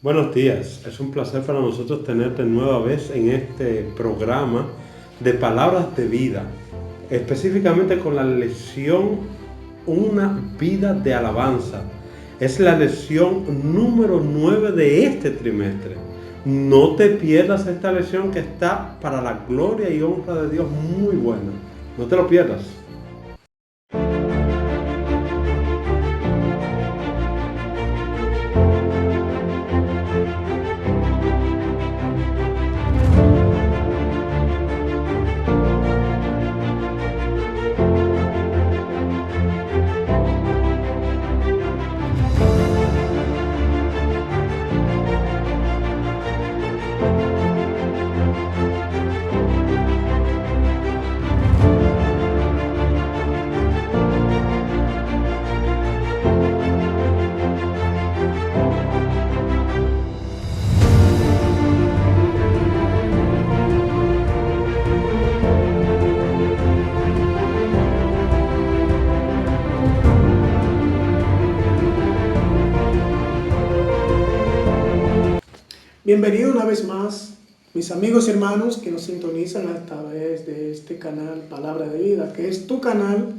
Buenos días, es un placer para nosotros tenerte nueva vez en este programa de palabras de vida, específicamente con la lección Una vida de alabanza. Es la lección número 9 de este trimestre. No te pierdas esta lección que está para la gloria y honra de Dios muy buena. No te lo pierdas. Bienvenido una vez más, mis amigos y hermanos que nos sintonizan a través de este canal Palabra de Vida, que es tu canal,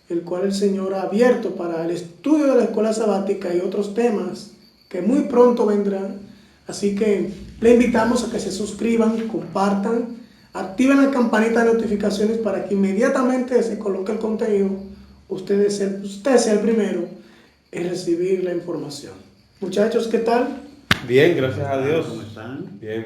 el cual el Señor ha abierto para el estudio de la escuela sabática y otros temas que muy pronto vendrán. Así que le invitamos a que se suscriban, compartan, activen la campanita de notificaciones para que inmediatamente se coloque el contenido, usted sea el primero en recibir la información. Muchachos, ¿qué tal? Bien, gracias a Dios. ¿Cómo están? Bien.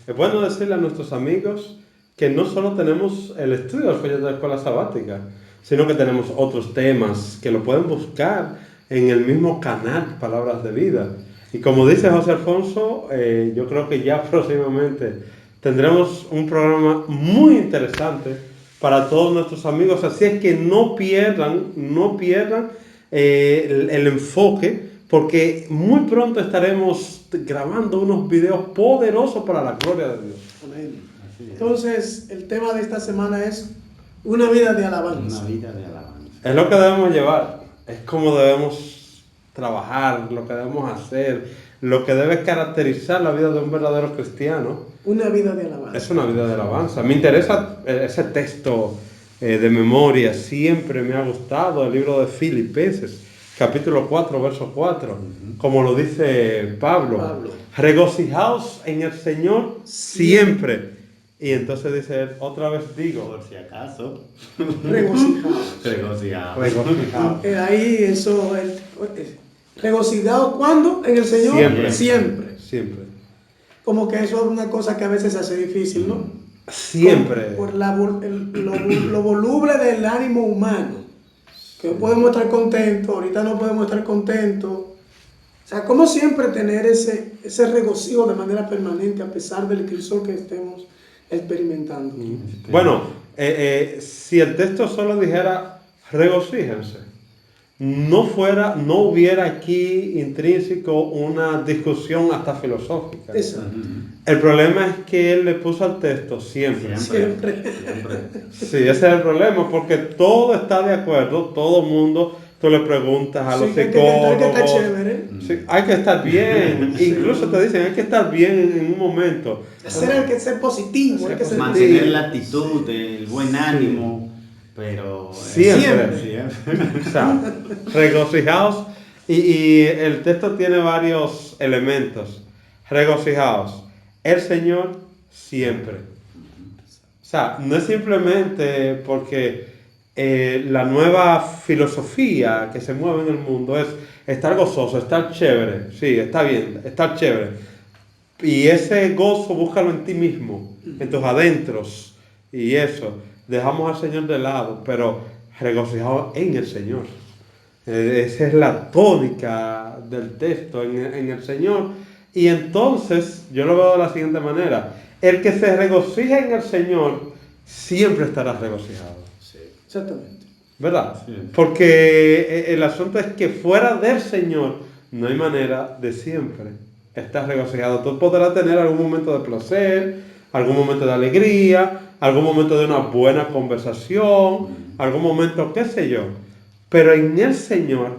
Es bueno decirle a nuestros amigos que no solo tenemos el estudio del folleto de la escuela sabática, sino que tenemos otros temas que lo pueden buscar en el mismo canal Palabras de Vida. Y como dice José Alfonso, yo creo que ya próximamente tendremos un programa muy interesante para todos nuestros amigos. Así es que no pierdan el enfoque, porque muy pronto estaremos grabando unos videos poderosos para la gloria de Dios. Amén. Entonces, el tema de esta semana es una vida de alabanza. Una vida de alabanza. Es lo que debemos llevar, es como debemos trabajar, lo que debemos hacer, lo que debe caracterizar la vida de un verdadero cristiano. Una vida de alabanza. Es una vida de alabanza. Me interesa ese texto de memoria, siempre me ha gustado el libro de Filipenses, capítulo 4, verso 4, como lo dice Pablo. Regocijaos en el Señor siempre. Y entonces dice él, otra vez digo, Por si acaso. Regocijados. Regocijados. Ahí eso, regocijados ¿cuándo? En el Señor Siempre. Como que eso es una cosa que a veces se hace difícil, ¿no? Siempre. Por lo voluble del ánimo humano. Que hoy podemos estar contentos, ahorita no podemos estar contentos. O sea, como siempre tener ese regocijo de manera permanente a pesar del crisol que estemos experimentando. Bueno, si el texto solo dijera regocíjense, no hubiera aquí intrínseco una discusión hasta filosófica. Exacto. El problema es que él le puso al texto siempre. Siempre. Sí, ese es el problema, porque todo está de acuerdo, todo el mundo, tú le preguntas a los psicólogos. Hay que estar chévere. Sí, hay que estar bien, incluso te dicen hay que estar bien en un momento. Hay que ser positivo, hay que ser Mantener la actitud, el buen ánimo, pero Siempre. O sea, regocijaos. Y el texto tiene varios elementos. Regocijaos. El Señor siempre. O sea, no es simplemente porque la nueva filosofía que se mueve en el mundo es estar gozoso, estar chévere. Sí, está bien, estar chévere. Y ese gozo búscalo en ti mismo, en tus adentros. Y eso, dejamos al Señor de lado, pero regocijaos en el Señor. Esa es la tónica del texto, en el Señor. Y entonces, yo lo veo de la siguiente manera. El que se regocija en el Señor, siempre estará regocijado. Sí, exactamente. ¿Verdad? Sí. Porque el asunto es que fuera del Señor, no hay manera de siempre estar regocijado. Tú podrás tener algún momento de placer, algún momento de alegría, algún momento de una buena conversación, algún momento, qué sé yo. Pero en el Señor,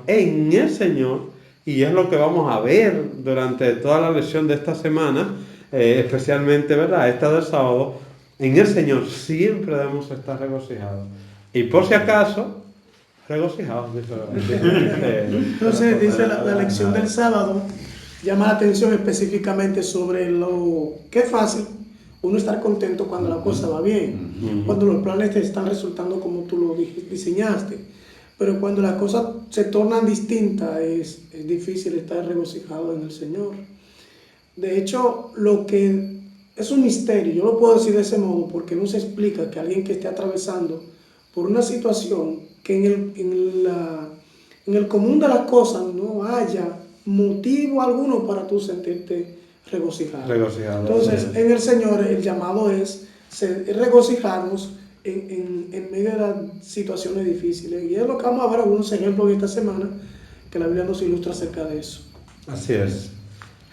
y es lo que vamos a ver durante toda la lección de esta semana, especialmente, ¿verdad?, esta del sábado. En el Señor siempre debemos estar regocijados. Y por si acaso, regocijados. Entonces dice la lección del sábado, llama la atención específicamente sobre lo que es fácil uno estar contento cuando la cosa va bien, cuando los planes te están resultando como tú lo diseñaste, pero cuando las cosas se tornan distintas es difícil estar regocijado en el Señor. De hecho, lo que es un misterio, yo lo puedo decir de ese modo porque no se explica que alguien que esté atravesando por una situación que en el común de las cosas no haya motivo alguno para tú sentirte regocijado. Entonces, en el Señor el llamado es regocijarnos en medio de las situaciones difíciles. Y es lo que vamos a ver algunos ejemplos esta semana que la Biblia nos ilustra acerca de eso. Así es.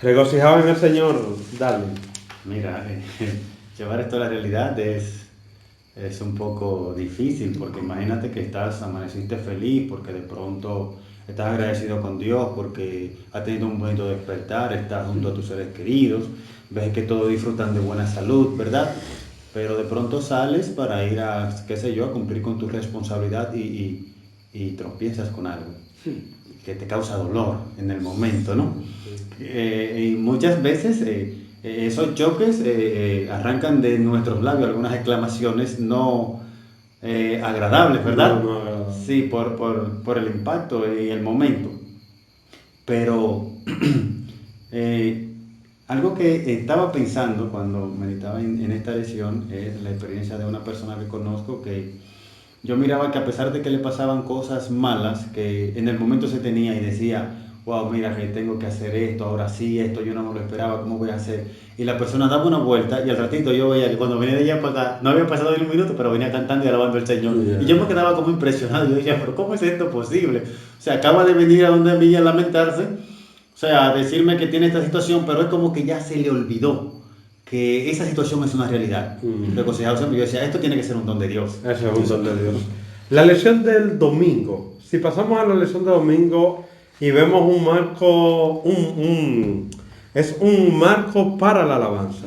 Regocijado en el Señor, dale. Mira, llevar esto a la realidad es un poco difícil, porque imagínate que amaneciste feliz porque de pronto estás agradecido con Dios porque has tenido un bonito despertar, estás junto a tus seres queridos, ves que todos disfrutan de buena salud, ¿verdad? Pero de pronto sales para ir a, qué sé yo, a cumplir con tu responsabilidad y tropiezas con algo que te causa dolor en el momento, ¿no? Y muchas veces esos choques arrancan de nuestros labios algunas exclamaciones no agradables, ¿verdad? No agradables. Sí, por el impacto y el momento. Pero algo que estaba pensando cuando meditaba en esta lección es la experiencia de una persona que conozco que yo miraba que a pesar de que le pasaban cosas malas, que en el momento se tenía y decía, wow, mira que tengo que hacer esto, ahora sí, esto yo no me lo esperaba, ¿cómo voy a hacer? Y la persona daba una vuelta y al ratito yo veía que cuando venía de allá para acá, no había pasado ni un minuto, pero venía cantando y alabando al Señor. Y yo me quedaba como impresionado, yo decía, pero ¿cómo es esto posible? O sea, acaba de venir a donde mí a lamentarse, o sea, a decirme que tiene esta situación, pero es como que ya se le olvidó que esa situación es una realidad. Regocijado siempre, yo decía, esto tiene que ser un don de Dios. Eso es un don de Dios. La lección del domingo. Si pasamos a la lección del domingo y vemos un marco, es un marco para la alabanza.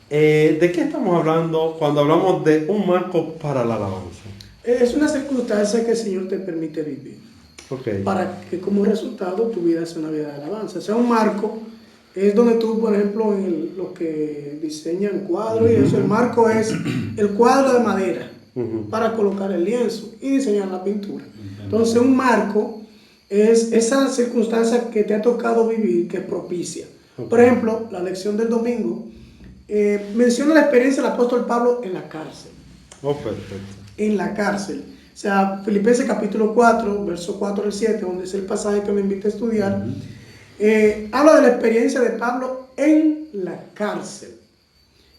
¿De qué estamos hablando cuando hablamos de un marco para la alabanza? Es una circunstancia que el Señor te permite vivir. Okay. Para que como resultado tu vida sea una vida de alabanza. O sea, un marco es donde tú, por ejemplo, los que diseñan cuadros y eso, el marco es el cuadro de madera para colocar el lienzo y diseñar la pintura. Entonces, un marco es esa circunstancia que te ha tocado vivir, que es propicia. Por ejemplo, la lección del domingo menciona la experiencia del apóstol Pablo en la cárcel. Oh, perfecto. En la cárcel. O sea, Filipenses capítulo 4, verso 4 al 7, donde es el pasaje que me invita a estudiar, habla de la experiencia de Pablo en la cárcel.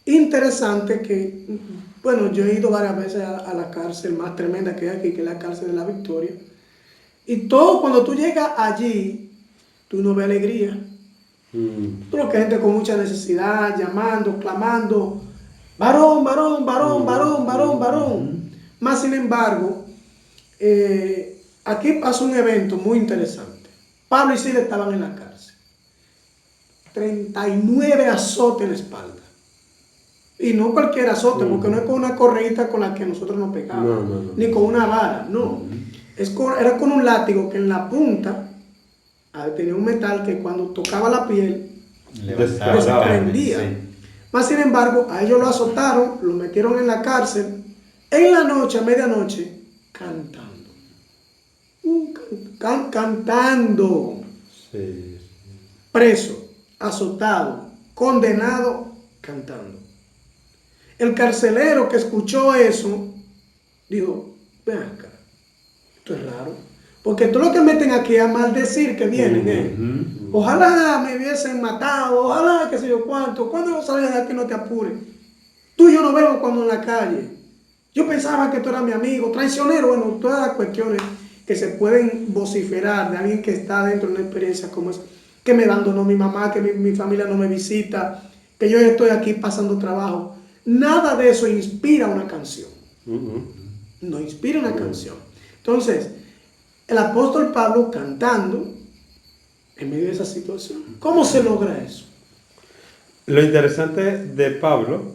Interesante que, bueno, yo he ido varias veces a la cárcel más tremenda que hay aquí, que es la cárcel de la Victoria. Y todo, cuando tú llegas allí, tú no ves alegría. Tú lo que hay gente con mucha necesidad, llamando, clamando, varón, varón, varón, varón, varón, varón. Más sin embargo, aquí pasó un evento muy interesante. Pablo y Silas estaban en la cárcel. 39 azotes en la espalda. Y no cualquier azote, porque no es con una correíta con la que nosotros nos pegamos, ni con una vara, no. Era con un látigo que en la punta tenía un metal que cuando tocaba la piel desprendía. Sí. Más sin embargo, a ellos lo azotaron, lo metieron en la cárcel, en la noche, a medianoche, cantando. Cantando. Sí. Preso, azotado, condenado, cantando. El carcelero que escuchó eso, dijo, ven acá, esto es raro. Porque todo lo que meten aquí a maldecir que vienen, ojalá me hubiesen matado, ojalá que sé yo cuánto, cuando salgas de aquí no te apures. Tú y yo nos vemos cuando en la calle. Yo pensaba que tú eras mi amigo, traicionero, bueno, todas las cuestiones que se pueden vociferar de alguien que está dentro de una experiencia como esa, que me abandonó mi mamá, que mi familia no me visita, que yo estoy aquí pasando trabajo. Nada de eso inspira una canción. No inspira una canción. Entonces, el apóstol Pablo cantando en medio de esa situación. ¿Cómo se logra eso? Lo interesante de Pablo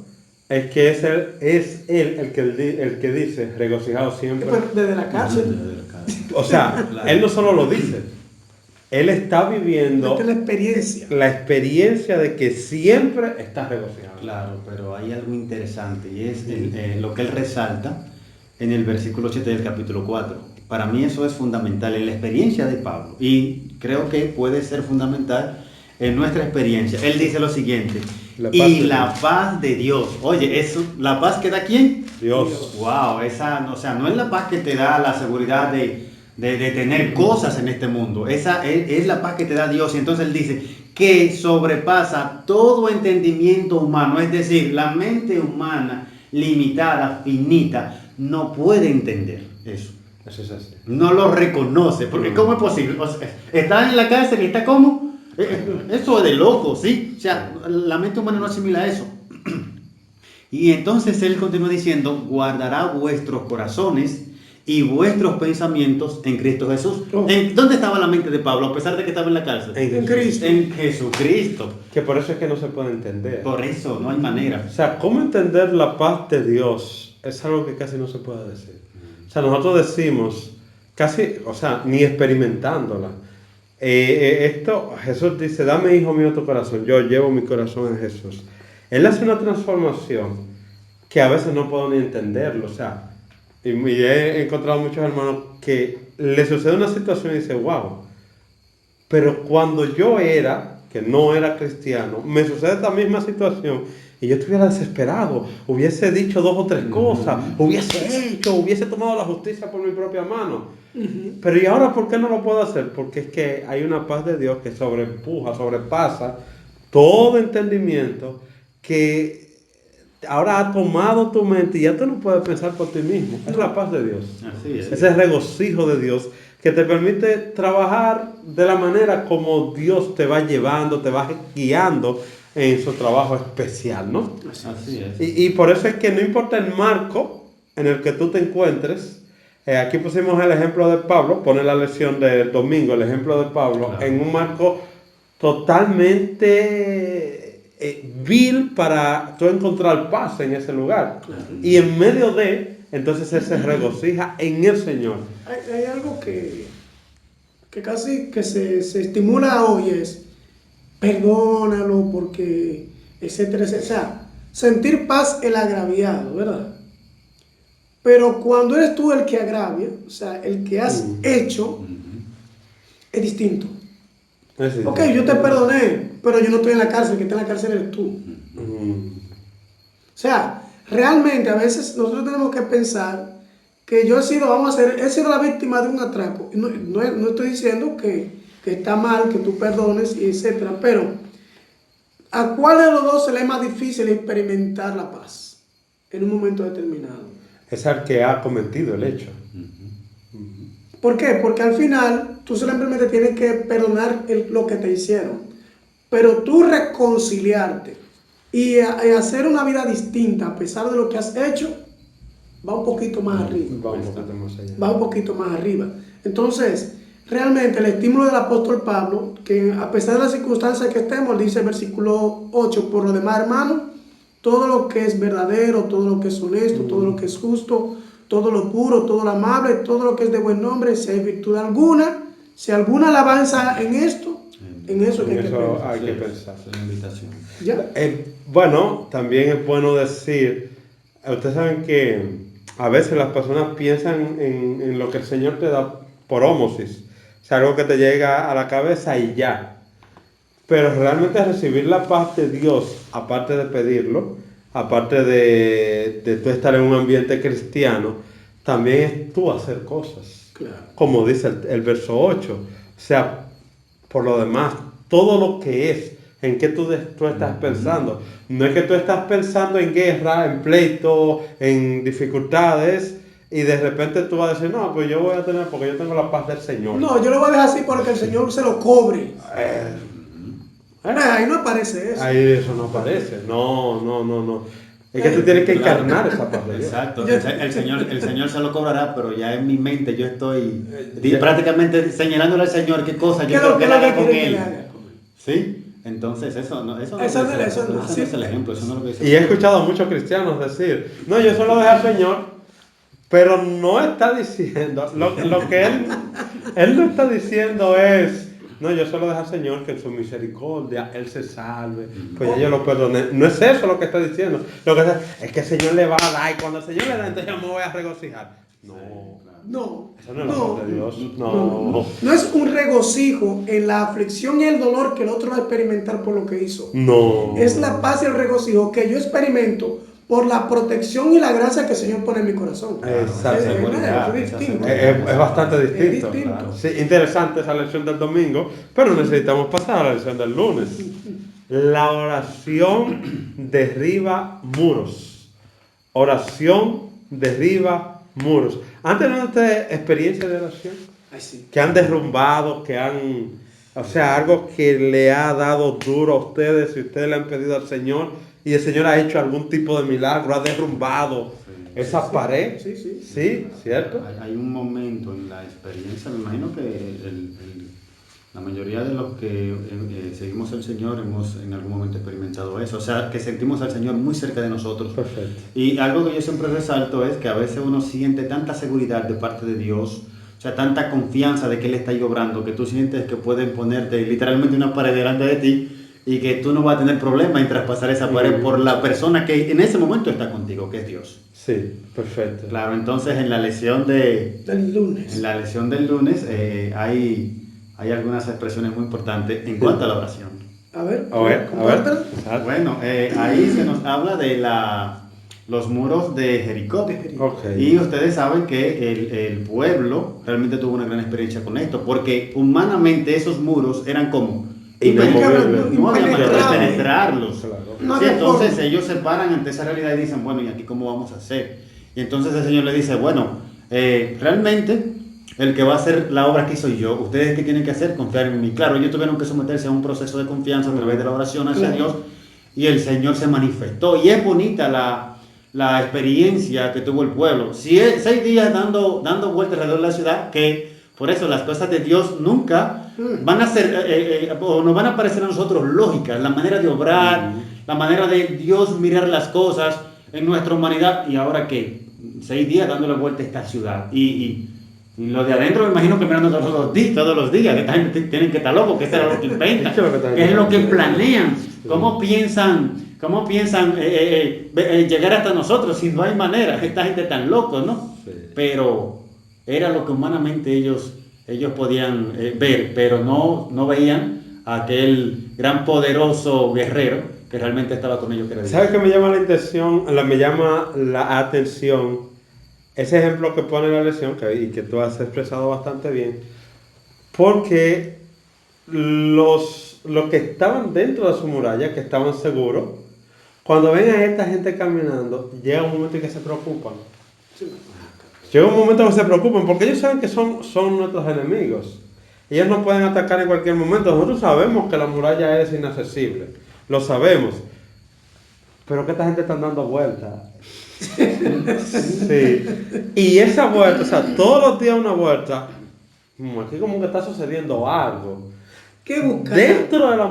es que es él el que dice, regocijados siempre. Pues, desde la cárcel. O sea, Claro. él no solo lo dice, él está viviendo Esta es la experiencia. la experiencia de que siempre está regocijado. Claro, pero hay algo interesante y es lo que él resalta en el versículo 7 del capítulo 4. Para mí eso es fundamental en la experiencia de Pablo y creo que puede ser fundamental en nuestra experiencia. Él dice lo siguiente, La paz y de la Dios. paz de Dios. Oye, eso, ¿la paz que da quién? Dios. Wow, esa, o sea, no es la paz que te da la seguridad de tener cosas en este mundo. Esa es la paz que te da Dios. Y entonces él dice que sobrepasa todo entendimiento humano. Es decir, la mente humana limitada, finita, no puede entender eso. Eso es así. No lo reconoce. Porque ¿cómo es posible? O sea, está en la cárcel y está como... Eso es de loco, ¿sí? O sea, la mente humana no asimila eso. Y entonces él continúa diciendo, guardará vuestros corazones y vuestros pensamientos en Cristo Jesús. Oh. ¿Dónde estaba la mente de Pablo a pesar de que estaba en la cárcel? En Cristo. En Jesucristo. Que por eso es que no se puede entender. Por eso no hay manera. O sea, ¿cómo entender la paz de Dios? Es algo que casi no se puede decir. O sea, nosotros decimos, casi, o sea, ni experimentándola. Esto, Jesús dice, dame, hijo mío, tu corazón. Yo llevo mi corazón en Jesús. Él hace una transformación que a veces no puedo ni entenderlo. O sea, y he encontrado muchos hermanos que le sucede una situación y dice, wow. Pero cuando yo era, que no era cristiano, me sucede esta misma situación y yo estuviera desesperado, hubiese dicho 2 o 3 cosas, hubiese tomado la justicia por mi propia mano. Pero ¿y ahora por qué no lo puedo hacer? Porque es que hay una paz de Dios que sobrepasa todo entendimiento, que ahora ha tomado tu mente y ya tú no puedes pensar por ti mismo. Es la paz de Dios. Así es. Ese regocijo de Dios que te permite trabajar de la manera como Dios te va llevando, te va guiando en su trabajo especial, ¿no? Así es. Y por eso es que no importa el marco en el que tú te encuentres. Aquí pusimos el ejemplo de Pablo, pone la lección del domingo, el ejemplo de Pablo, Claro. en un marco totalmente vil para tú encontrar paz en ese lugar. Claro. Y en medio de, entonces él se regocija en el Señor. Hay algo que casi que se estimula hoy es perdónalo porque etcétera, etcétera. O sea, sentir paz el agraviado, ¿verdad? Pero cuando eres tú el que agravia, o sea, el que has hecho, es distinto. Es decir, Ok, yo te perdoné, pero yo no estoy en la cárcel, el que está en la cárcel eres tú. Mm. O sea, realmente a veces nosotros tenemos que pensar que yo he sido la víctima de un atraco. No estoy diciendo que está mal, que tú perdones, y etcétera, pero ¿a cuál de los dos se le es más difícil experimentar la paz en un momento determinado? Es al que ha cometido el hecho. ¿Por qué? Porque al final tú simplemente tienes que perdonar lo que te hicieron, pero tú reconciliarte y hacer una vida distinta a pesar de lo que has hecho, va un poquito más arriba. Va un poquito más allá. Va un poquito más arriba. Entonces, realmente el estímulo del apóstol Pablo, que a pesar de las circunstancias que estemos, dice el versículo 8, por lo demás, hermano, todo lo que es verdadero, todo lo que es honesto, todo lo que es justo, todo lo puro, todo lo amable, todo lo que es de buen nombre, si hay virtud alguna, si alguna alabanza en esto, en eso En hay que eso pensar. hay que pensar. Es una invitación. ¿Ya? Bueno, también es bueno decir, ustedes saben que a veces las personas piensan en lo que el Señor te da por ósmosis, o sea, algo que te llega a la cabeza y ya. Pero realmente recibir la paz de Dios, aparte de pedirlo, aparte de tú estar en un ambiente cristiano, también es tú hacer cosas. Claro. Como dice el verso 8. O sea, por lo demás, todo lo que es, en qué tú estás pensando. No es que tú estás pensando en guerra, en pleito, en dificultades, y de repente tú vas a decir, no, pues yo voy a tener, porque yo tengo la paz del Señor. No, yo lo voy a dejar así porque el Señor se lo cobre. Ahí no aparece eso. Ahí eso no aparece. No. Es que tú tienes que encarnar esa paz de Dios. Exacto, el Señor se lo cobrará, pero ya en mi mente yo estoy Ya. prácticamente señalándole al Señor qué cosa ¿Qué yo es lo creo que él que haga con quiere que él. le haga con él? ¿Sí? Entonces eso no Eso es no, el- eso no, ese sí. no es el ejemplo, eso no es lo que dice. Y he escuchado a muchos cristianos decir, no, yo solo dejo al Señor, pero no está diciendo, lo que él no está diciendo es, no, yo solo dejo al Señor que en su misericordia Él se salve, pues ya yo lo perdoné. No es eso lo que está diciendo. Lo que es que el Señor le va a dar y cuando el Señor le da, entonces yo me voy a regocijar. No, No, eso no es la voz de Dios. no es un regocijo en la aflicción y el dolor que el otro va a experimentar por lo que hizo. No. Es la paz y el regocijo que yo experimento por la protección y la gracia que el Señor pone en mi corazón. Exacto. Es distinto. Es bastante distinto. Es distinto. Claro. Sí, interesante esa lección del domingo, pero necesitamos pasar a la lección del lunes. La oración derriba muros. Oración derriba muros. ¿Han tenido ustedes experiencia de oración? Ay, sí. Que han derrumbado, o sea, algo que le ha dado duro a ustedes, si ustedes le han pedido al Señor y el Señor ha hecho algún tipo de milagro, ha derrumbado esa pared. Sí, sí. Sí, ¿cierto? Hay un momento en la experiencia, me imagino que la mayoría de los que seguimos al Señor hemos en algún momento experimentado eso, o sea, que sentimos al Señor muy cerca de nosotros. Perfecto. Y algo que yo siempre resalto es que a veces uno siente tanta seguridad de parte de Dios, o sea, tanta confianza de que Él está ahí obrando, que tú sientes que pueden ponerte literalmente una pared delante de ti y que tú no vas a tener problema en traspasar esa pared por la persona que en ese momento está contigo, que es Dios. Sí, perfecto. Claro, entonces en la lección Del lunes. en la lección del lunes hay algunas expresiones muy importantes en cuanto a la oración. A ver, compártela. Exacto. Bueno, ahí se nos habla de los muros de Jericó. Ok. Y ustedes saben que el pueblo realmente tuvo una gran experiencia con esto, porque humanamente esos muros eran como Impenetrables. no había manera de penetrarlos. Claro. No Sí, había entonces forma. ellos se paran ante esa realidad y dicen, bueno, ¿y aquí cómo vamos a hacer? Y entonces el Señor le dice, bueno, realmente el que va a hacer la obra aquí soy yo. ¿Ustedes qué tienen que hacer? Confiar en mí. Claro, ellos tuvieron que someterse a un proceso de confianza a través de la oración hacia Claro. Dios y el Señor se manifestó. Y es bonita la experiencia que tuvo el pueblo. 6 días dando vueltas alrededor de la ciudad, que por eso las cosas de Dios nunca van a ser, o nos van a parecer a nosotros lógicas. La manera de obrar, la manera de Dios mirar las cosas en nuestra humanidad. ¿Y ahora qué? 6 días dándole vuelta a esta ciudad. Y lo de adentro me imagino que mirando todos los días, que esta gente tienen que estar locos, que eso es lo que inventan, que es lo que planean, cómo piensan llegar hasta nosotros, si no hay manera, esta gente tan loco, ¿no? Sí. Pero era lo que humanamente ellos podían ver, pero no veían a aquel gran poderoso guerrero que realmente estaba con ellos, que era Dios. ¿Sabes qué me llama me llama la atención? Ese ejemplo que pone la lección, y que tú has expresado bastante bien, porque los que estaban dentro de su muralla, que estaban seguros, cuando ven a esta gente caminando, llega un momento en que se preocupan. Llega un momento en que se preocupan, porque ellos saben que son nuestros enemigos. Ellos nos pueden atacar en cualquier momento. Nosotros sabemos que la muralla es inaccesible, lo sabemos, pero que esta gente está dando vueltas. Sí. Y esa vuelta, o sea, todos los días una vuelta, aquí como que está sucediendo algo. ¿Qué buscar? Dentro de la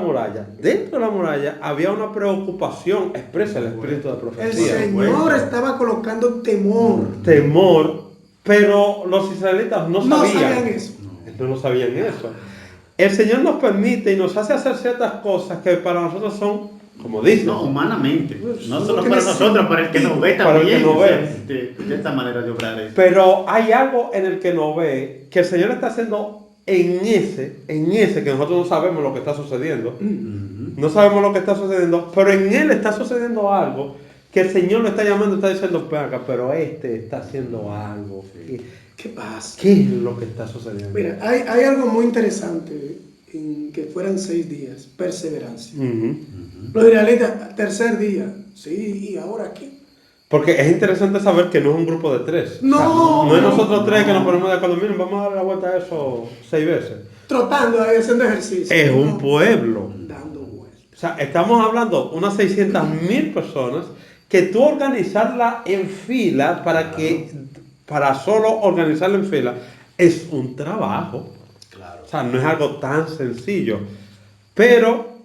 muralla había una preocupación expresa el espíritu de El profecía. Señor estaba colocando temor. Temor, pero los israelitas no sabían eso. No sabían eso. El Señor nos permite y nos hace hacer ciertas cosas que para nosotros son, como dice, No, humanamente, no solo que para necesita- nosotros, para el que nos ve Para el que también, nos o sea, ve. de esta manera de obrar es. pero hay algo en el que no ve que el Señor está haciendo en ese que nosotros no sabemos lo que está sucediendo. No sabemos lo que está sucediendo, pero en Él está sucediendo algo que el Señor lo está llamando, está diciendo, "Ven acá, pero está haciendo algo. ¿Qué pasa? ¿Qué es lo que está sucediendo?" Mira, hay algo muy interesante en que fueran 6 días, perseverancia. Los israelitas, tercer día, sí, y ahora qué. Porque es interesante saber que no es un grupo de 3. No. No es nosotros 3 que nos ponemos de acuerdo. Miren, vamos a dar la vuelta a eso 6 veces. Trotando ahí, haciendo ejercicio. Es un No, pueblo. dando vueltas. O sea, estamos hablando de unas 600,000 personas que tú organizarla en fila para solo organizarla en fila es un trabajo. Claro. O sea, no es algo tan sencillo. Pero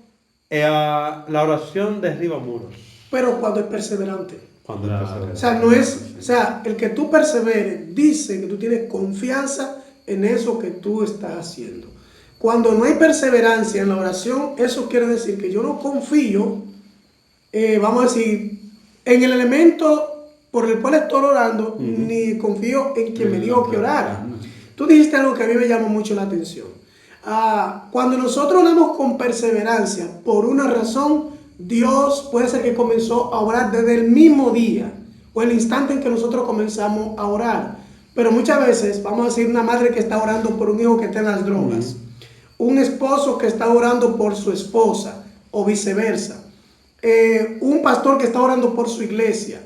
la oración derriba muros. Pero cuando es perseverante. Cuando Claro. es perseverante. O sea, no es, o sea, el que tú perseveres dice que tú tienes confianza en eso que tú estás haciendo. Cuando no hay perseverancia en la oración, eso quiere decir que yo no confío, vamos a decir, en el elemento por el cual estoy orando, ni confío en quien me dijo que orara. Tú dijiste algo que a mí me llamó mucho la atención. Cuando nosotros oramos con perseverancia, por una razón, Dios puede ser que comenzó a orar desde el mismo día o el instante en que nosotros comenzamos a orar. Pero muchas veces, vamos a decir, una madre que está orando por un hijo que está en las drogas, un esposo que está orando por su esposa o viceversa, un pastor que está orando por su iglesia,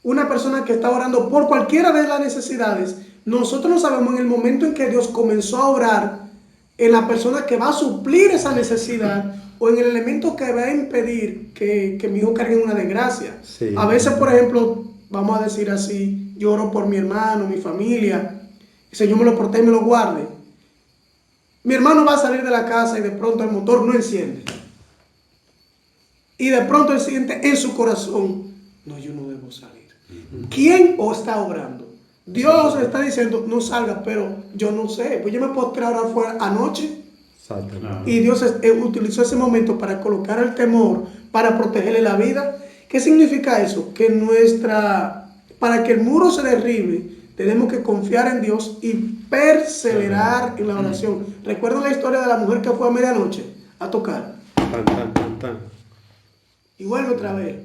una persona que está orando por cualquiera de las necesidades. Nosotros no sabemos en el momento en que Dios comenzó a orar en la persona que va a suplir esa necesidad o en el elemento que va a impedir que mi hijo cargue en una desgracia. Sí. A veces, por ejemplo, vamos a decir así, yo oro por mi hermano, mi familia, el Señor me lo protege y me lo guarde. Mi hermano va a salir de la casa y de pronto el motor no enciende. Y de pronto él siente en su corazón, no, yo no debo salir. ¿Quién o está obrando? Dios le está diciendo, no salga, pero yo no sé. Pues yo me puedo tirar afuera anoche. Exacto. Y Dios utilizó ese momento para colocar el temor, para protegerle la vida. ¿Qué significa eso? Que para que el muro se derribe, tenemos que confiar en Dios y perseverar en la oración. ¿Recuerdan la historia de la mujer que fue a medianoche a tocar? Tan, tan, tan, tan. Y vuelve otra vez.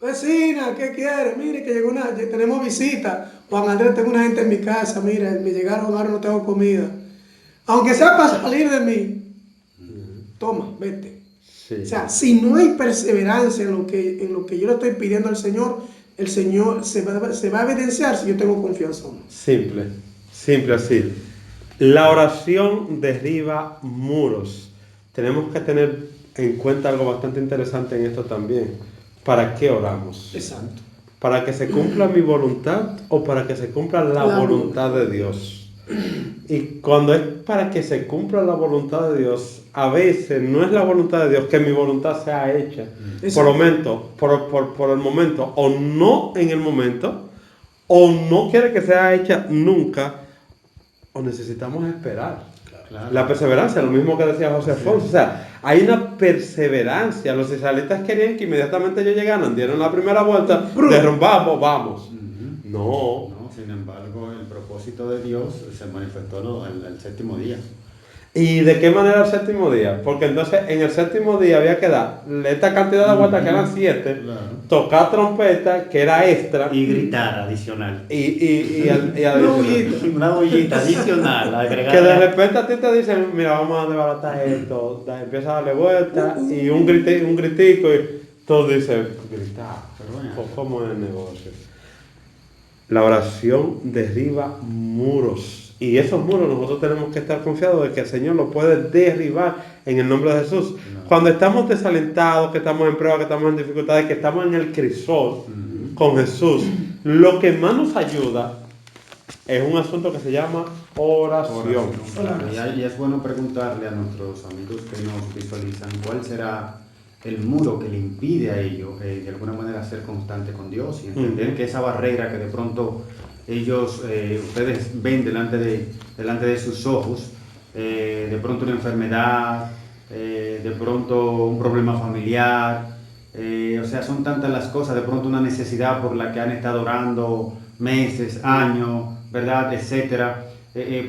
Vecina, ¿qué quiere? Mire que llegó tenemos visita. Juan Andrés, tengo una gente en mi casa, mira, me llegaron, ahora no tengo comida. Aunque sea para salir de mí, toma, vete. Sí. O sea, si no hay perseverancia en lo que yo le estoy pidiendo al Señor, el Señor se va a evidenciar si yo tengo confianza o no. Simple así. La oración derriba muros. Tenemos que tener en cuenta algo bastante interesante en esto también. ¿Para qué oramos? Exacto. ¿Para que se cumpla mi voluntad o para que se cumpla la voluntad de Dios? Y cuando es para que se cumpla la voluntad de Dios, a veces no es la voluntad de Dios que mi voluntad sea hecha por el momento, o no en el momento, o no quiere que sea hecha nunca, o necesitamos esperar. Claro. La perseverancia, lo mismo que decía José Alfonso. O sea, hay una perseverancia. Los israelitas querían que inmediatamente ellos llegaran, dieron la primera vuelta, derrumbamos, vamos. No. Sin embargo, el propósito de Dios se manifestó el séptimo día. ¿Y de qué manera el séptimo día? Porque entonces en el séptimo día había que dar esta cantidad de vueltas, que eran 7, tocar trompeta, que era extra, y gritar adicional. Y Una bullita adicional. Que de repente a ti te dicen, mira, vamos a desbaratar esto, empieza a darle vueltas y un gritico y todos dicen, gritar. ¿Cómo es el negocio? La oración derriba muros. Y esos muros nosotros tenemos que estar confiados de que el Señor los puede derribar en el nombre de Jesús. Cuando estamos desalentados, que estamos en pruebas, que estamos en dificultades, que estamos en el crisol con Jesús, lo que más nos ayuda es un asunto que se llama oración. Y es bueno preguntarle a nuestros amigos que nos visualizan cuál será el muro que le impide a ellos de alguna manera ser constante con Dios y entender que esa barrera que de pronto ellos, ustedes ven delante de sus ojos, de pronto una enfermedad, de pronto un problema familiar, o sea, son tantas las cosas, de pronto una necesidad por la que han estado orando meses, años, ¿verdad?, etcétera.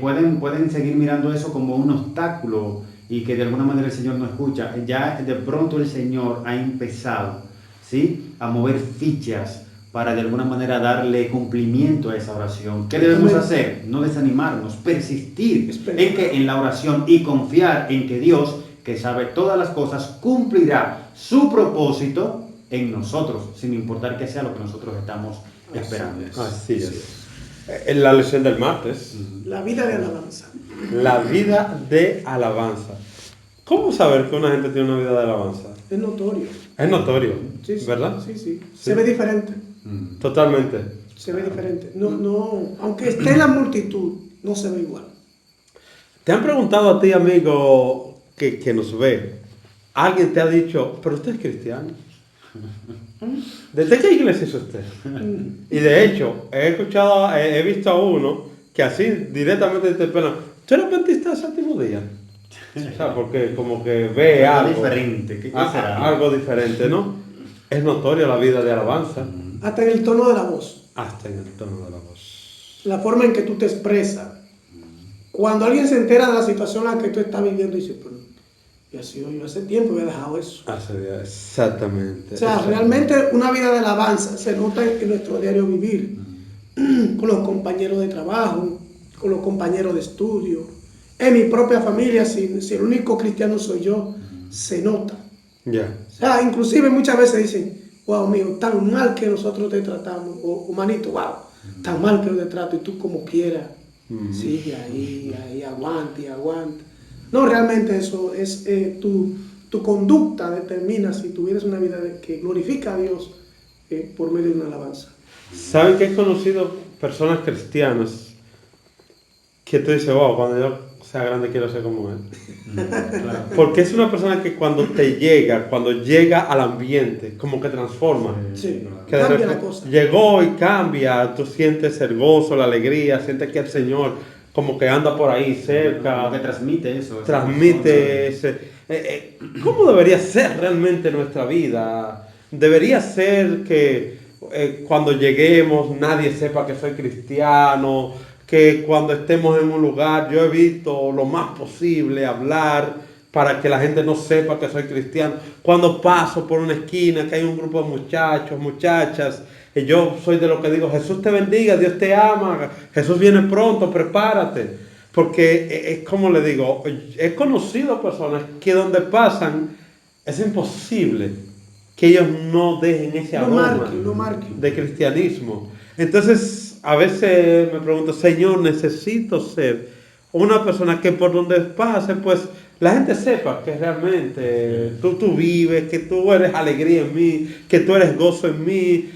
Pueden seguir mirando eso como un obstáculo y que de alguna manera el Señor no escucha. Ya de pronto el Señor ha empezado, ¿sí?, a mover fichas para de alguna manera darle cumplimiento a esa oración. ¿Qué debemos hacer? No desanimarnos, persistir en la oración y confiar en que Dios, que sabe todas las cosas, cumplirá su propósito en nosotros, sin importar que sea lo que nosotros estamos esperando. Así es. En la lección del martes. La vida de alabanza. La vida de alabanza. ¿Cómo saber que una gente tiene una vida de alabanza? Es notorio. Es notorio, Sí, sí, ¿verdad? Sí, sí. Se ve diferente. Totalmente. Se ve diferente. No, aunque esté en la multitud, no se ve igual. ¿Te han preguntado a ti, amigo, que nos ve? ¿Alguien te ha dicho, pero usted es cristiano? ¿Desde qué iglesia es usted? Y de hecho, he visto a uno que así directamente te interpela, ¿tú eres adventista del séptimo día? O sea, porque como que ve algo diferente. ¿Qué será? Algo diferente, ¿no? Es notoria la vida de alabanza. Hasta en el tono de la voz. Hasta en el tono de la voz. La forma en que tú te expresas. Cuando alguien se entera de la situación en la que tú estás viviendo, dice, pero ya ha sido yo hace tiempo que he dejado eso. Exactamente. O sea, realmente una vida de alabanza se nota en nuestro diario vivir, con los compañeros de trabajo, con los compañeros de estudio, en mi propia familia, si el único cristiano soy yo, se nota. Ya. O sea, inclusive muchas veces dicen, wow, mío, tan mal que nosotros te tratamos, o manito, wow, tan mal que yo te trato, y tú como quieras, sigue ahí, aguante. No, realmente eso es tu conducta determina si tuvieras una vida que glorifica a Dios por medio de una alabanza. ¿Saben que he conocido personas cristianas que tú dices, wow, cuando yo sea grande quiero ser como él? Claro. Porque es una persona que cuando llega al ambiente, como que transforma. Sí, Que de cambia repente la cosa. llegó y cambia, tú sientes el gozo, la alegría, sientes que el Señor como que anda por ahí cerca. Como que transmite eso. Transmite ese... ¿Cómo debería ser realmente nuestra vida? Debería ser que cuando lleguemos nadie sepa que soy cristiano, que cuando estemos en un lugar yo evito lo más posible hablar para que la gente no sepa que soy cristiano. Cuando paso por una esquina que hay un grupo de muchachos, muchachas, y yo soy de lo que digo, Jesús te bendiga, Dios te ama, Jesús viene pronto, prepárate. Porque es como le digo, he conocido personas que donde pasan es imposible que ellos no dejen ese aroma de cristianismo. Entonces a veces me pregunto, Señor, necesito ser una persona que por donde pase, pues la gente sepa que realmente tú vives, que tú eres alegría en mí, que tú eres gozo en mí.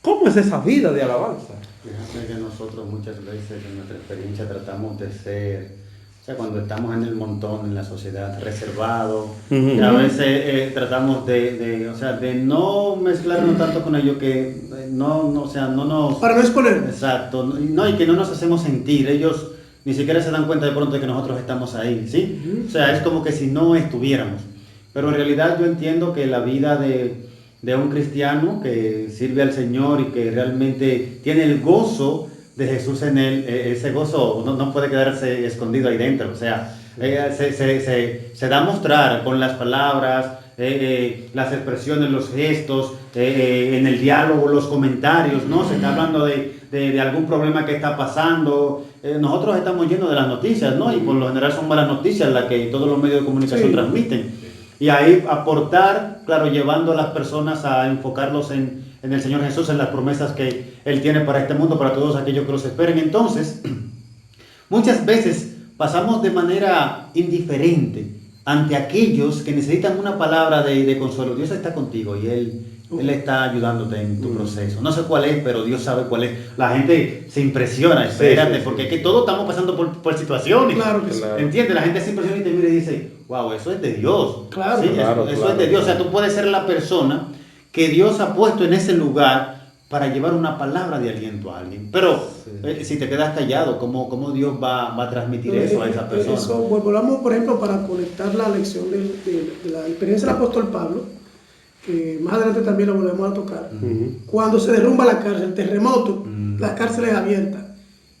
¿Cómo es esa vida de alabanza? Fíjate que nosotros muchas veces en nuestra experiencia tratamos de ser, o sea, cuando estamos en el montón, en la sociedad, reservado, y a veces tratamos de no mezclarnos tanto con ellos que no nos... Para no exponer. Exacto, y que no nos hacemos sentir, ellos ni siquiera se dan cuenta de pronto de que nosotros estamos ahí, ¿sí? O sea, es como que si no estuviéramos, pero en realidad yo entiendo que la vida de un cristiano que sirve al Señor y que realmente tiene el gozo de Jesús en él, ese gozo no puede quedarse escondido ahí dentro, o sea, se da a mostrar con las palabras, las expresiones, los gestos, en el diálogo, los comentarios, ¿no? Se está hablando de algún problema que está pasando. Nosotros estamos llenos de las noticias, ¿no? Y por lo general son malas noticias las que todos los medios de comunicación transmiten. Y ahí aportar, claro, llevando a las personas a enfocarlos en el Señor Jesús, en las promesas que Él tiene para este mundo, para todos aquellos que los esperen. Entonces, muchas veces pasamos de manera indiferente ante aquellos que necesitan una palabra de consuelo. Dios está contigo y Él está ayudándote en tu proceso. No sé cuál es, pero Dios sabe cuál es. La gente se impresiona, espérate, porque es que todos estamos pasando por situaciones. Claro que sí. ¿Entiendes? La gente se impresiona y te mira y dice, wow, eso es de Dios. Claro, ¿sí? claro, Eso es de Dios. O sea, tú puedes ser la persona que Dios ha puesto en ese lugar para llevar una palabra de aliento a alguien. Pero si te quedas callado, ¿cómo Dios va a transmitir eso a esa persona? Eso, volvamos, por ejemplo, para conectar la lección de la experiencia del apóstol Pablo, que más adelante también la volvemos a tocar. Cuando se derrumba la cárcel, el terremoto, la cárcel es abierta.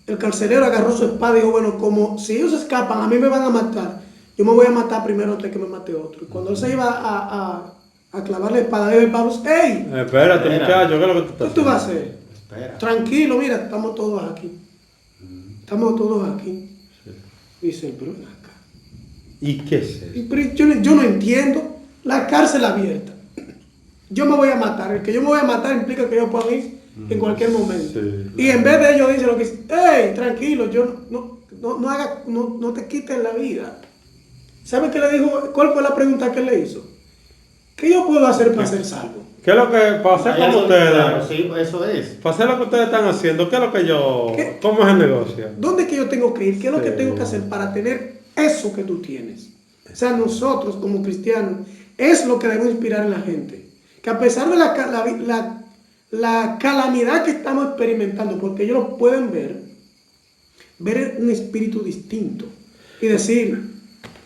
El carcelero agarró su espada y dijo, bueno, como si ellos escapan, a mí me van a matar, yo me voy a matar primero antes que me mate otro. Y cuando él se iba a clavar la espada, dijo Pablo, ¡hey! Espérate, muchacho, ¿qué es lo que tú estás ¿Qué tú vas a haciendo? hacer? Espera. Tranquilo, mira, estamos todos aquí. Estamos todos aquí. Dice, pero ven acá. ¿Y qué es eso? Pero yo no entiendo. La cárcel abierta. Yo me voy a matar. El que yo me voy a matar implica que yo puedo ir en cualquier momento. Sí. Y en vez de ellos dicen lo que dice, hey, tranquilo, yo no te quites la vida. ¿Sabe qué le dijo? ¿Cuál fue la pregunta que le hizo? ¿Qué yo puedo hacer para ser salvo? ¿Qué es lo que, para hacer como ustedes, Claro, sí, eso es. para hacer lo que ustedes están haciendo, qué es lo que yo, ¿Qué? cómo es el negocio? ¿Dónde es que yo tengo que ir? ¿Qué es lo que Sí. tengo que hacer para tener eso que tú tienes? O sea, nosotros como cristianos es lo que debemos inspirar en la gente. Que a pesar de la calamidad que estamos experimentando, porque ellos lo pueden ver un espíritu distinto y decir,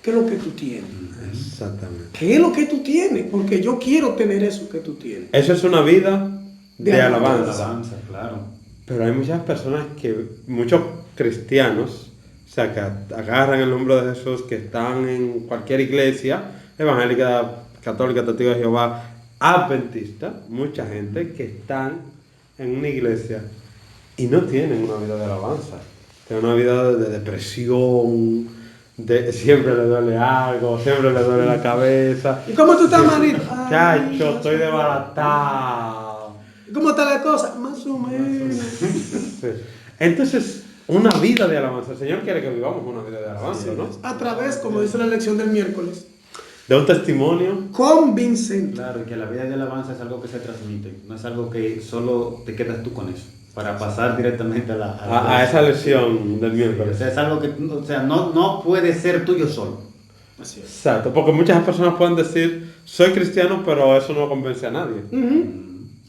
¿qué es lo que tú tienes? Exactamente. ¿Qué es lo que tú tienes? Porque yo quiero tener eso que tú tienes. Eso es una vida de alabanza. Alabanza, claro. Pero hay muchas personas muchos cristianos, o sea, que agarran el nombre de Jesús, que están en cualquier iglesia, evangélica, católica, testigo de Jehová, adventista, mucha gente que están en una iglesia y no tienen una vida de alabanza, tienen una vida de depresión, siempre le duele algo, siempre le duele la cabeza. ¿Y cómo tú estás, manito? Chacho, estoy desbaratado. ¿Cómo está la cosa? Más o menos. Sí. Entonces, una vida de alabanza. El Señor quiere que vivamos una vida de alabanza, ¿no? A través, como dice la lección del miércoles, De un testimonio. convincente. Claro, y que la vida de alabanza es algo que se transmite, no es algo que solo te quedas tú con eso, para pasar directamente A esa lección del O miércoles. sea, es algo que, o sea, no puede ser tuyo solo. Así es. Exacto, porque muchas personas pueden decir, soy cristiano, pero eso no convence a nadie.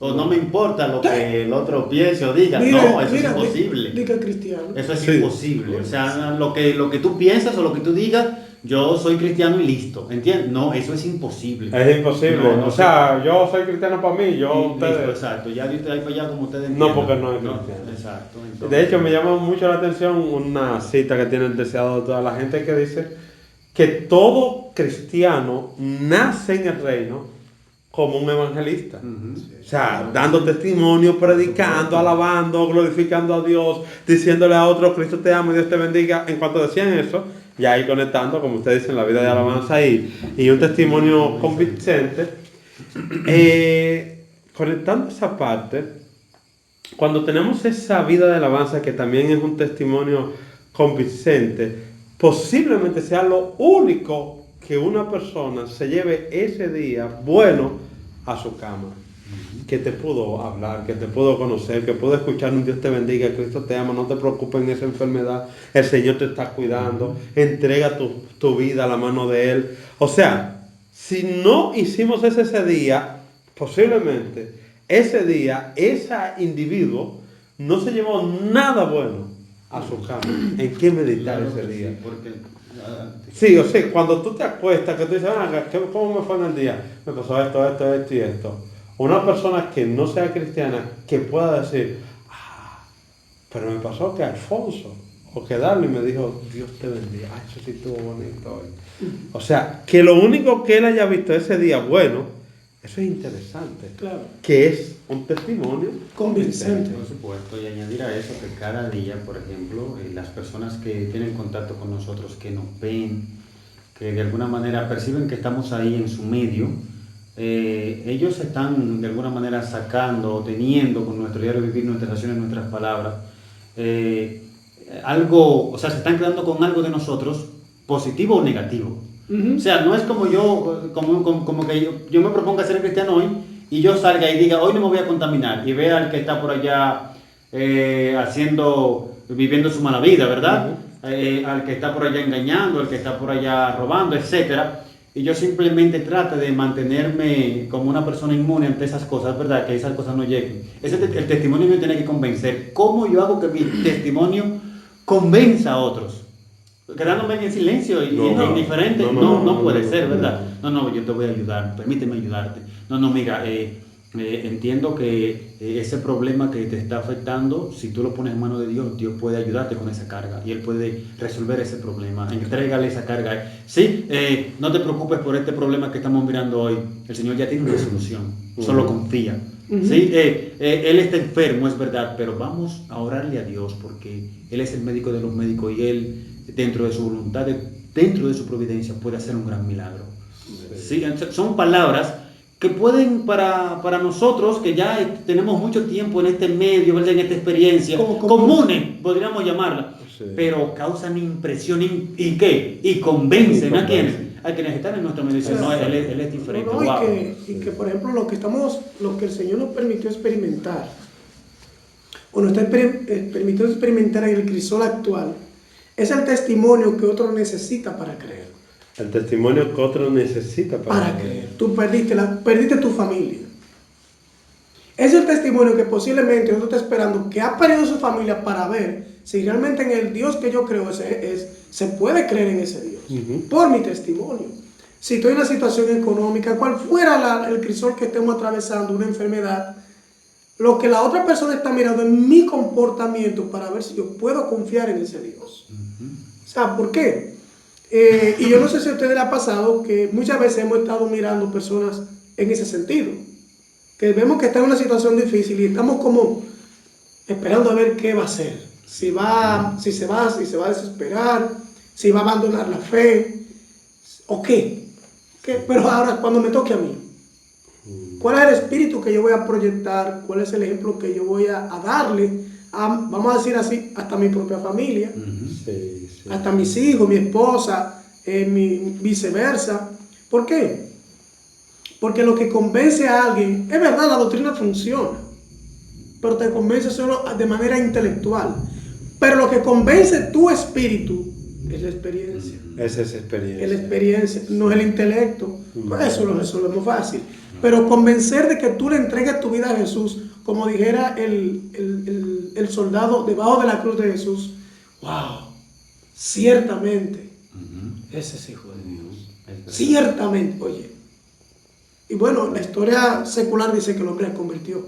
O no me importa lo que el otro piense o diga. Mira, No, eso mira, es imposible. Diga cristiano. Eso es Sí. imposible. O sea, lo que tú piensas o lo que tú digas, yo soy cristiano y listo. ¿Entiendes? No, eso es imposible. Es imposible. No, O sea, yo soy cristiano para mí, yo Listo, ustedes. exacto. Ya de ahí para allá como ustedes No, entiendan. porque no es cristiano. Exacto. Entonces, De hecho, me llama mucho la atención una cita que tiene el deseado de toda la gente que dice que todo cristiano nace en el reino como un evangelista. O sea, dando testimonio, predicando, alabando, glorificando a Dios, diciéndole a otros, Cristo te ama y Dios te bendiga. En cuanto decían eso, ya ahí conectando, como ustedes dicen, la vida de alabanza y un testimonio convincente, conectando esa parte, cuando tenemos esa vida de alabanza que también es un testimonio convincente, posiblemente sea lo único que una persona se lleve ese día bueno a su cama. Que te pudo hablar, que te pudo conocer, que pudo escuchar un Dios te bendiga, Cristo te ama, no te preocupes en esa enfermedad, el Señor te está cuidando, entrega tu vida a la mano de Él. O sea, si no hicimos ese día, posiblemente ese día, ese individuo no se llevó nada bueno a su cama. ¿En qué meditar claro ese que día? sí, porque, Sí, o sea, cuando tú te acuestas, que tú dices, ¿cómo me fue en el día? Me pasó esto y esto. Una persona que no sea cristiana, que pueda decir, pero me pasó que Alfonso, o que Darly me dijo, Dios te bendiga, eso sí estuvo bonito hoy. O sea, que lo único que él haya visto ese día bueno, eso es interesante. Claro. Que es un testimonio Convincente. por supuesto, y añadir a eso que cada día, por ejemplo, las personas que tienen contacto con nosotros, que nos ven, que de alguna manera perciben que estamos ahí en su medio, ellos están de alguna manera sacando o teniendo con nuestro diario vivir, nuestras acciones, nuestras palabras, algo, o sea, se están quedando con algo de nosotros, positivo o negativo. O sea, no es como yo, como que yo me proponga ser cristiano hoy y yo salga y diga, hoy no me voy a contaminar, y vea al que está por allá viviendo su mala vida, ¿verdad? Al que está por allá engañando, al que está por allá robando, etcétera. Y yo simplemente trato de mantenerme como una persona inmune ante esas cosas, ¿verdad? Que esas cosas no lleguen. El testimonio me tiene que convencer. ¿Cómo yo hago que mi testimonio convenza a otros? Quedándome en silencio y indiferente, no puede ser, ¿verdad? No, yo te voy a ayudar, permíteme ayudarte. No, mira, entiendo que ese problema que te está afectando, si tú lo pones en manos de Dios, Dios puede ayudarte con esa carga y Él puede resolver ese problema. Entrégale esa carga. Sí, no te preocupes por este problema que estamos mirando hoy. El Señor ya tiene una solución, solo confía. Sí, Él está enfermo, es verdad, pero vamos a orarle a Dios porque Él es el médico de los médicos y Él, dentro de su voluntad, dentro de su providencia, puede hacer un gran milagro. Sí, son palabras que pueden para nosotros, que ya tenemos mucho tiempo en este medio, ¿verdad? En esta experiencia, Como comunes, podríamos llamarla, Sí. pero causan impresión ¿y qué? Y convencen a quienes están en nuestra medio. Dicen, no, él es diferente. No, Wow. y que, por ejemplo, lo que el Señor nos permitió experimentar, o nos está permitió experimentar en el crisol actual, es el testimonio que otro necesita para creer. El testimonio que otro necesita Para creer. Tú perdiste tu familia. Es el testimonio que posiblemente otro está esperando, que ha perdido su familia para ver si realmente en el Dios que yo creo se puede creer en ese Dios. Por mi testimonio. Si estoy en una situación económica, cual fuera el crisol que estemos atravesando, una enfermedad, lo que la otra persona está mirando es mi comportamiento para ver si yo puedo confiar en ese Dios. ¿Sabe por qué? Y yo no sé si a ustedes les ha pasado que muchas veces hemos estado mirando personas en ese sentido. Que vemos que está en una situación difícil y estamos como esperando a ver qué va a hacer. Si se va a desesperar, si va a abandonar la fe, o qué. Pero ahora, cuando me toque a mí, ¿cuál es el espíritu que yo voy a proyectar? ¿Cuál es el ejemplo que yo voy a darle vamos a decir así, hasta mi propia familia? Sí. Hasta mis hijos, mi esposa, viceversa. ¿Por qué? Porque lo que convence a alguien, es verdad, la doctrina funciona, pero te convence solo de manera intelectual. Pero lo que convence tu espíritu es la experiencia. Esa es experiencia. Es la experiencia, no es el intelecto. Pues eso lo resolvemos fácil. Pero convencer de que tú le entregues tu vida a Jesús, como dijera el soldado debajo de la cruz de Jesús, wow, ciertamente, ese es hijo de Dios. Ciertamente, oye. Y bueno, la historia secular dice que el hombre se convirtió.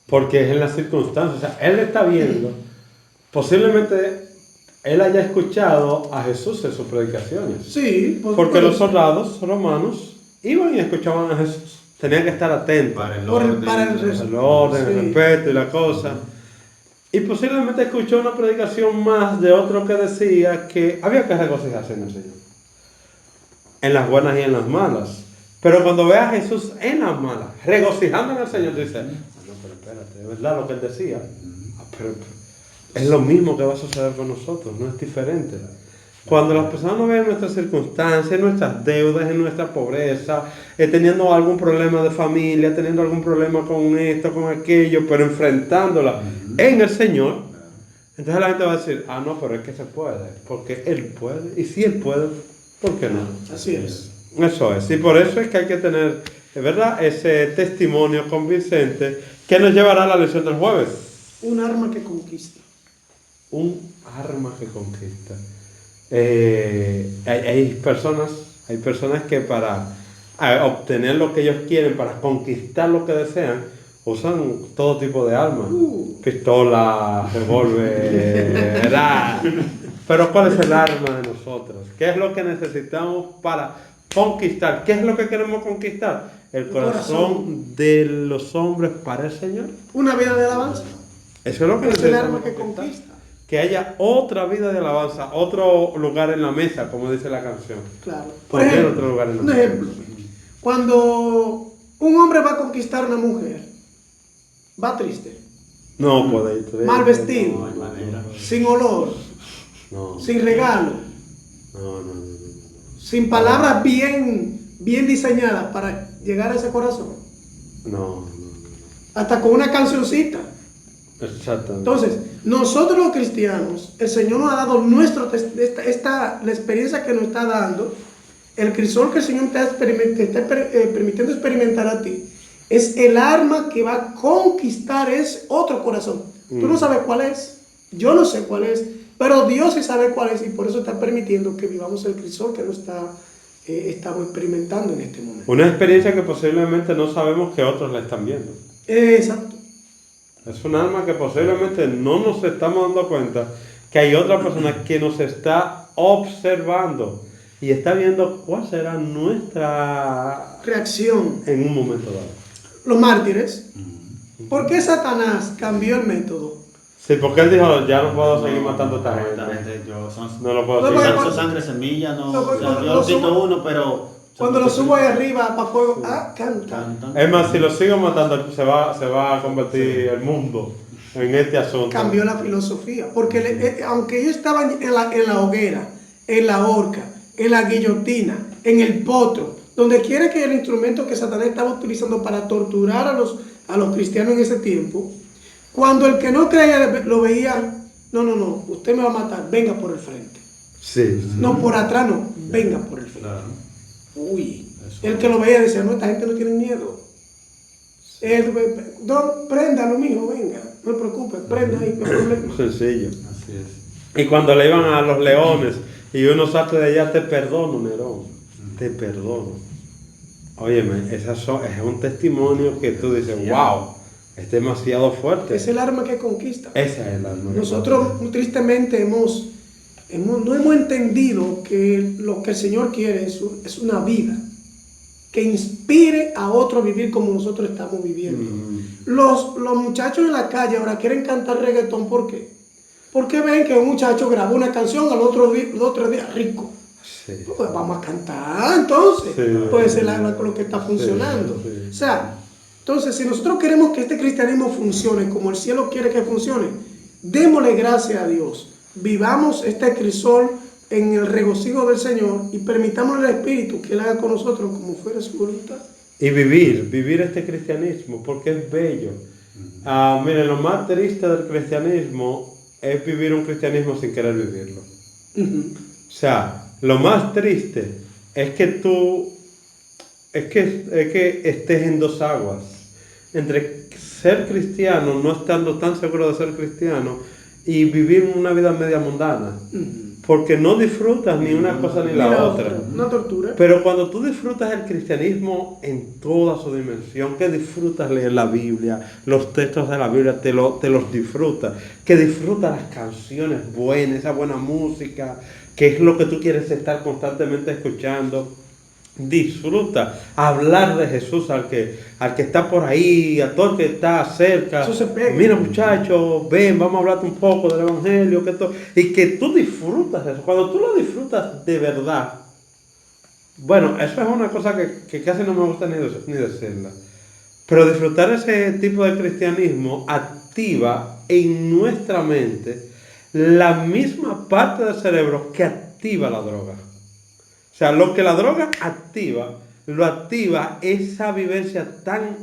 Porque es en las circunstancias. O sea, él está viendo, posiblemente él haya escuchado a Jesús en sus predicaciones. Sí, porque los soldados romanos iban y escuchaban a Jesús. Tenían que estar atentos. Para el orden, el respeto y la cosa. Y posiblemente escuchó una predicación más de otro que decía que había que regocijarse en el Señor. En las buenas y en las malas. Pero cuando ve a Jesús en las malas, regocijando en el Señor, dice, no, pero espérate, es verdad lo que él decía. Pero es lo mismo que va a suceder con nosotros, no es diferente. Cuando las personas nos ven en nuestras circunstancias, en nuestras deudas, en nuestra pobreza, teniendo algún problema de familia, teniendo algún problema con esto, con aquello, pero enfrentándola en el Señor, entonces la gente va a decir, no, pero es que se puede, porque Él puede, y si Él puede, ¿por qué no? Así es. Eso es, y por eso es que hay que tener, es verdad, ese testimonio convincente que nos llevará a la lección del jueves. Un arma que conquista. Un arma que conquista. Hay personas que para obtener lo que ellos quieren, para conquistar lo que desean, usan todo tipo de armas. Pistola, revólver, ¿verdad? Pero ¿cuál es el arma de nosotros? ¿Qué es lo que necesitamos para conquistar? ¿Qué es lo que queremos conquistar? El corazón de los hombres para el Señor. Una vida de alabanza. Eso es lo que es el necesitamos arma que conquistar. conquista. Que haya otra vida de alabanza, otro lugar en la mesa, como dice la canción. Claro. Por ejemplo, otro lugar en la un mesa. ejemplo. Cuando un hombre va a conquistar a una mujer, va triste, No puede ir. mal vestido, No hay manera. sin olor, No. sin regalo, No. sin palabras bien diseñadas para llegar a ese corazón. No. Hasta con una cancioncita. Exactamente. Entonces, nosotros los cristianos, el Señor nos ha dado la experiencia que nos está dando, el crisol que el Señor te está permitiendo experimentar a ti, es el arma que va a conquistar ese otro corazón. Tú no sabes cuál es, yo no sé cuál es, pero Dios sí sabe cuál es y por eso está permitiendo que vivamos el crisol que estamos experimentando en este momento. Una experiencia que posiblemente no sabemos que otros la están viendo. Exacto. Es un alma que posiblemente no nos estamos dando cuenta que hay otra persona que nos está observando y está viendo cuál será nuestra Reacción. en un momento dado. Los mártires. ¿Por qué Satanás cambió el método? Sí, porque él dijo, ya no puedo seguir matando a esta gente. No lo puedo No, seguir. porque- Son sangre semilla, no. No, O sea, porque yo los cito somos- uno, pero Cuando lo subo ahí arriba para fuego, canta. Es más, si lo sigo matando, se va a convertir el mundo en este asunto. Cambió la filosofía, porque aunque ellos estaban en la hoguera, en la horca, en la guillotina, en el potro, donde quiera que el instrumento que Satanás estaba utilizando para torturar a los cristianos en ese tiempo, cuando el que no creía lo veía, no, usted me va a matar, venga por el frente. Sí. No, por atrás no, venga por el frente. Claro. Uy, el que lo veía decía, no, esta gente no tiene miedo. No, préndalo, mijo, venga, no se preocupe, prenda ahí, no hay problema. Sencillo. Así es. Y cuando le iban a los leones y uno sale de allá, te perdono, Nerón, te perdono. Óyeme, es un testimonio que tú dices, wow, es demasiado fuerte. Es el arma que conquista. Esa es el arma. Nosotros tristemente no hemos entendido que lo que el Señor quiere es una vida que inspire a otros a vivir como nosotros estamos viviendo. Los muchachos en la calle ahora quieren cantar reggaetón, ¿por qué? Porque ven que un muchacho grabó una canción al otro día rico. Sí. Pues vamos a cantar, entonces. Sí. Pues es lo que está funcionando. Sí, sí. O sea, entonces si nosotros queremos que este cristianismo funcione como el cielo quiere que funcione, démosle gracias a Dios. Vivamos este crisol en el regocijo del Señor y permitamos al Espíritu que Él haga con nosotros como fuera su voluntad. Y vivir este cristianismo, porque es bello. Miren, lo más triste del cristianismo es vivir un cristianismo sin querer vivirlo. O sea, lo más triste es que es que estés en dos aguas, entre ser cristiano, no estando tan seguro de ser cristiano, y vivir una vida media mundana. Porque no disfrutas ni una cosa ni la otra. Una tortura. Pero cuando tú disfrutas el cristianismo en toda su dimensión, que disfrutas leer la Biblia, los textos de la Biblia te los disfrutas, que disfrutas las canciones buenas, esa buena música, que es lo que tú quieres estar constantemente escuchando. Disfruta hablar de Jesús al que está por ahí, a todo el que está cerca. Eso se pega. Mira, muchachos, ven, vamos a hablarte un poco del evangelio, y que tú disfrutas de eso. Cuando tú lo disfrutas de verdad, bueno, eso es una cosa que casi no me gusta ni decirla, pero disfrutar ese tipo de cristianismo activa en nuestra mente la misma parte del cerebro que activa la droga. O sea, lo que la droga activa, lo activa esa vivencia tan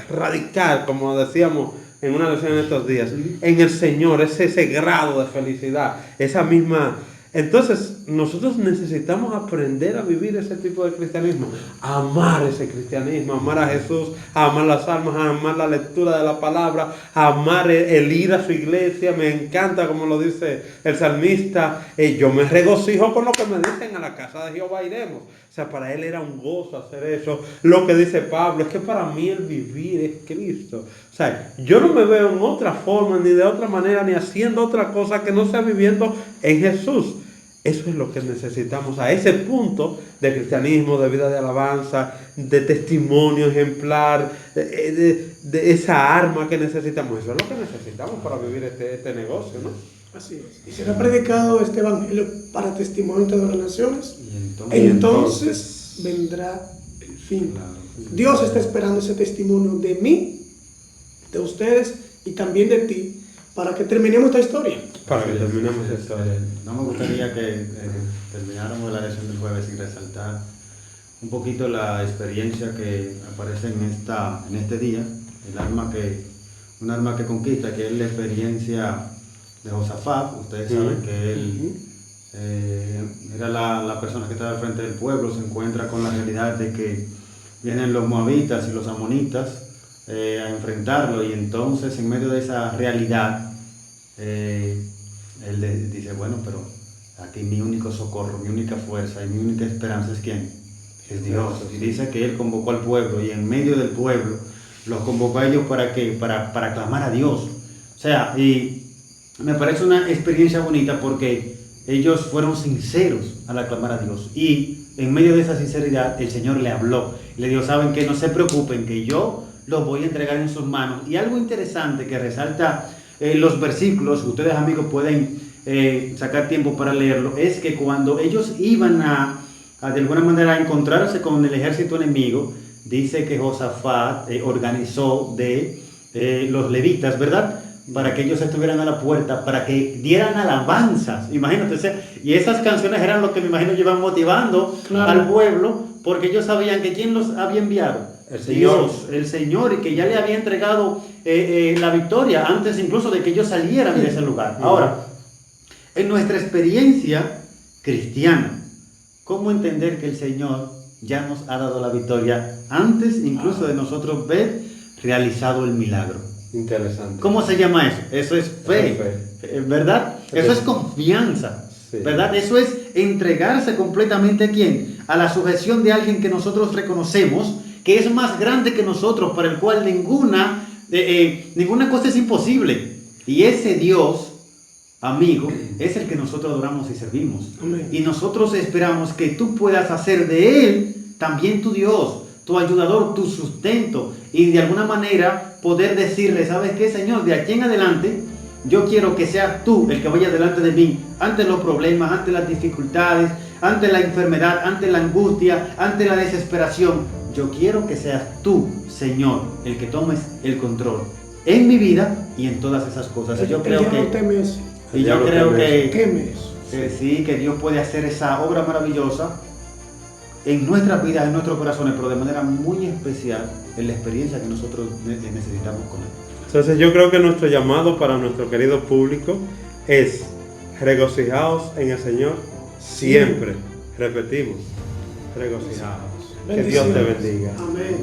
radical, como decíamos en una lección en estos días, en el Señor, ese grado de felicidad, esa misma... Entonces, nosotros necesitamos aprender a vivir ese tipo de cristianismo, a amar ese cristianismo, a amar a Jesús, a amar las almas, a amar la lectura de la palabra, a amar el ir a su iglesia. Me encanta como lo dice el salmista, yo me regocijo con lo que me dicen, a la casa de Jehová iremos. O sea, para él era un gozo hacer eso. Lo que dice Pablo es que para mí el vivir es Cristo. O sea, yo no me veo en otra forma, ni de otra manera, ni haciendo otra cosa que no sea viviendo en Jesús. Eso es lo que necesitamos, a ese punto de cristianismo, de vida de alabanza, de testimonio ejemplar, de esa arma que necesitamos. Eso es lo que necesitamos para vivir este negocio, ¿no? Así es. Y será predicado este evangelio para testimonio de las naciones. Y entonces vendrá el fin. Claro. Dios está esperando ese testimonio de mí, de ustedes y también de ti, para que terminemos esta historia. Para que terminemos esta historia. No me gustaría que termináramos la lección del jueves sin resaltar un poquito la experiencia que aparece en este día, un arma que conquista, que es la experiencia de Josafat. Ustedes saben que él era la persona que estaba al frente del pueblo, se encuentra con la realidad de que vienen los moabitas y los amonitas a enfrentarlo, y entonces en medio de esa realidad él le dice, bueno, pero aquí mi único socorro, mi única fuerza y mi única esperanza es ¿quién? Es Dios. Y dice que él convocó al pueblo, y en medio del pueblo los convocó a ellos para clamar a Dios. O sea, y me parece una experiencia bonita porque ellos fueron sinceros al aclamar a Dios, y en medio de esa sinceridad el Señor le habló y le dijo, saben que no se preocupen, que yo los voy a entregar en sus manos. Y algo interesante que resalta los versículos, ustedes amigos pueden sacar tiempo para leerlo, es que cuando ellos iban a de alguna manera a encontrarse con el ejército enemigo, dice que Josafat organizó de los levitas, ¿verdad? Para que ellos estuvieran a la puerta, para que dieran alabanzas, imagínate, y esas canciones eran lo que me imagino llevan motivando al pueblo, porque ellos sabían que ¿quién los había enviado? El Señor. Dios, el Señor, y que ya le había entregado la victoria antes incluso de que ellos salieran de ese lugar. Ahora, en nuestra experiencia cristiana, ¿cómo entender que el Señor ya nos ha dado la victoria antes incluso de nosotros ver realizado el milagro? Interesante. ¿Cómo se llama eso? Eso es fe, ¿verdad? Eso es confianza, Sí. ¿verdad? Eso es entregarse completamente ¿a quién? A la sujeción de alguien que nosotros reconocemos que es más grande que nosotros, para el cual ninguna cosa es imposible. Y ese Dios, amigo, es el que nosotros adoramos y servimos. Amén. Y nosotros esperamos que tú puedas hacer de Él también tu Dios, tu ayudador, tu sustento, y de alguna manera poder decirle, ¿sabes qué, Señor? De aquí en adelante, yo quiero que seas tú el que vaya delante de mí, ante los problemas, ante las dificultades, ante la enfermedad, ante la angustia, ante la desesperación. Yo quiero que seas tú, Señor, el que tomes el control en mi vida y en todas esas cosas. Y yo creo que sí, que Dios puede hacer esa obra maravillosa en nuestras vidas, en nuestros corazones, pero de manera muy especial en la experiencia que nosotros necesitamos con Él. Entonces yo creo que nuestro llamado para nuestro querido público es regocijaos en el Señor siempre. Repetimos, regocijaos. Que Dios te bendiga. Amén.